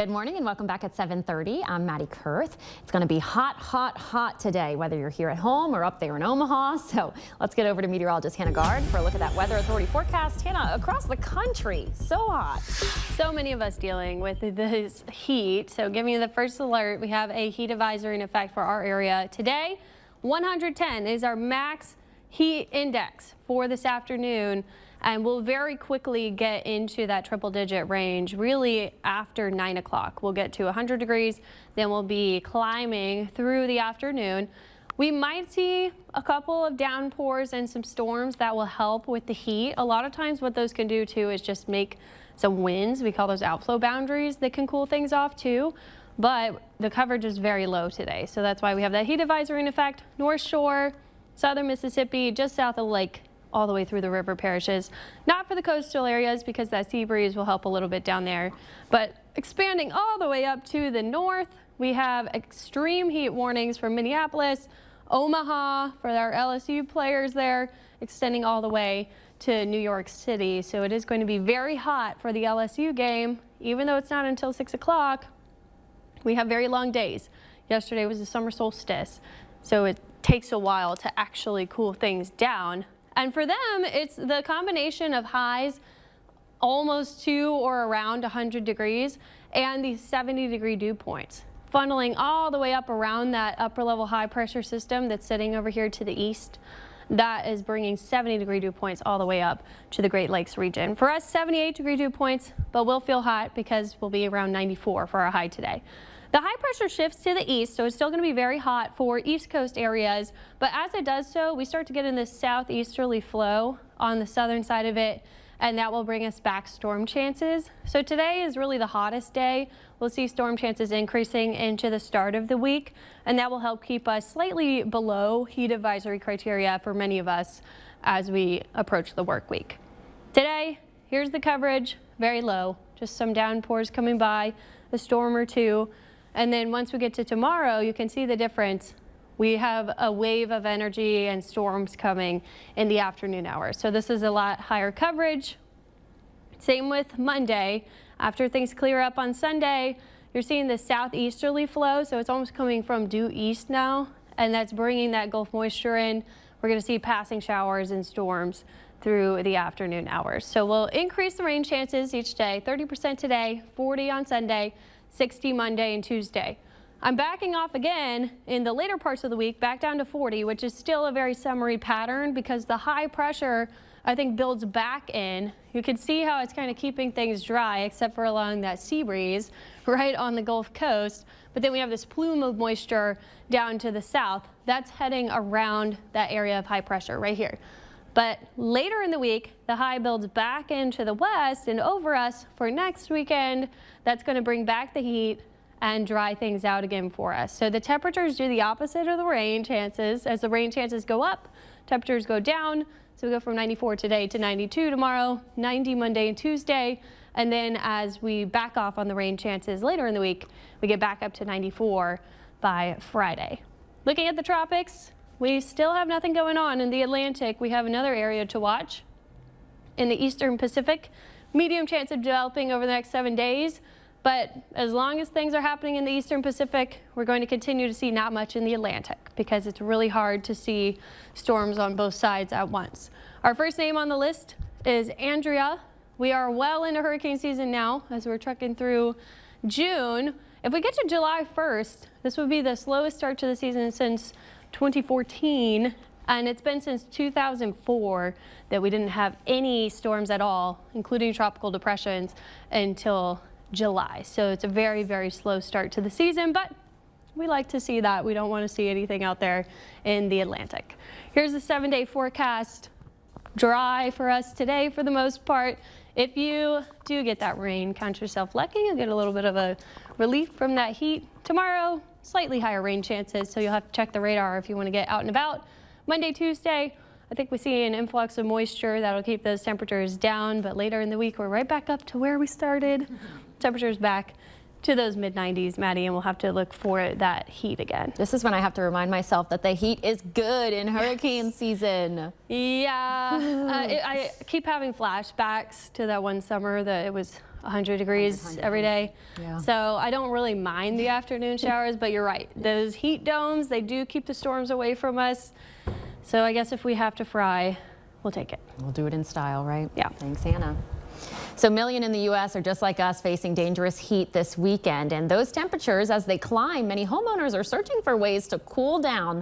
Good morning and welcome back at 7:30. I'm Maddie Kurth. It's going to be hot, hot, hot today, whether you're here at home or up there in Omaha. So let's get over to meteorologist Hannah Gard for a look at that Weather Authority forecast. Hannah, across the country, so hot. So many of us dealing with this heat. So giving you the first alert, we have a heat advisory in effect for our area today. 110 is our max heat index for this afternoon. And we'll very quickly get into that triple-digit range, really after 9 o'clock. We'll get to 100 degrees, then we'll be climbing through the afternoon. We might see a couple of downpours and some storms that will help with the heat. A lot of times what those can do too is just make some winds. We call those outflow boundaries that can cool things off too. But the coverage is very low today. So that's why we have that heat advisory in effect. North Shore, southern Mississippi, just south of the lake, all the way through the river parishes. Not for the coastal areas because that sea breeze will help a little bit down there. But expanding all the way up to the north, we have extreme heat warnings for Minneapolis, Omaha for our LSU players there, extending all the way to New York City. So it is going to be very hot for the LSU game, even though it's not until 6 o'clock. We have very long days. Yesterday was the summer solstice, so it takes a while to actually cool things down. And for them, it's the combination of highs almost to or around 100 degrees and these 70-degree dew points, funneling all the way up around that upper level high pressure system that's sitting over here to the east. That is bringing 70-degree dew points all the way up to the Great Lakes region. For us, 78-degree dew points, but we'll feel hot because we'll be around 94 for our high today. The high pressure shifts to the east, so it's still going to be very hot for East Coast areas. But as it does so, we start to get in this southeasterly flow on the southern side of it, and that will bring us back storm chances. So today is really the hottest day. We'll see storm chances increasing into the start of the week, and that will help keep us slightly below heat advisory criteria for many of us as we approach the work week. Today, here's the coverage, very low, just some downpours coming by, a storm or two. And then once we get to tomorrow, you can see the difference. We have a wave of energy and storms coming in the afternoon hours. So this is a lot higher coverage. Same with Monday. After things clear up on Sunday, you're seeing the southeasterly flow. So it's almost coming from due east now, and that's bringing that Gulf moisture in. We're going to see passing showers and storms through the afternoon hours. So we'll increase the rain chances each day, 30% today, 40 on Sunday, 60 Monday and Tuesday. I'm backing off again in the later parts of the week, back down to 40, which is still a very summery pattern because the high pressure, I think, builds back in. You can see how it's kind of keeping things dry, except for allowing that sea breeze right on the Gulf Coast. But then we have this plume of moisture down to the south. That's heading around that area of high pressure right here. But later in the week, the high builds back into the west and over us for next weekend. That's going to bring back the heat and dry things out again for us. So the temperatures do the opposite of the rain chances. As the rain chances go up, temperatures go down. So we go from 94 today to 92 tomorrow, 90 Monday and Tuesday. And then as we back off on the rain chances later in the week, we get back up to 94 by Friday. Looking at the tropics, we still have nothing going on in the Atlantic. We have another area to watch. In the Eastern Pacific, medium chance of developing over the next 7 days. But as long as things are happening in the Eastern Pacific, we're going to continue to see not much in the Atlantic because it's really hard to see storms on both sides at once. Our first name on the list is Andrea. We are well into hurricane season now as we're trucking through June. If we get to July 1st, this would be the slowest start to the season since 2014, and it's been since 2004 that we didn't have any storms at all, including tropical depressions, until July. So it's a very, very slow start to the season, but we like to see that. We don't want to see anything out there in the Atlantic. Here's the 7-day forecast. Dry for us today for the most part. If you do get that rain, count yourself lucky. You'll get a little bit of a relief from that heat. Tomorrow, slightly higher rain chances, so you'll have to check the radar if you want to get out and about. Monday, Tuesday, I think we see an influx of moisture that'll keep those temperatures down, but later in the week, we're right back up to where we started. Temperatures back to those mid-90s, Maddie, and we'll have to look for that heat again. This is when I have to remind myself that the heat is good in hurricane season. Yeah, I keep having flashbacks to that one summer that it was 100 degrees every day. Yeah. So I don't really mind the afternoon showers, but you're right. Those heat domes, they do keep the storms away from us. So I guess if we have to fry, we'll take it. We'll do it in style, right? Yeah. Thanks, Hannah. So 1 million in the U.S. are just like us, facing dangerous heat this weekend. And those temperatures, as they climb, many homeowners are searching for ways to cool down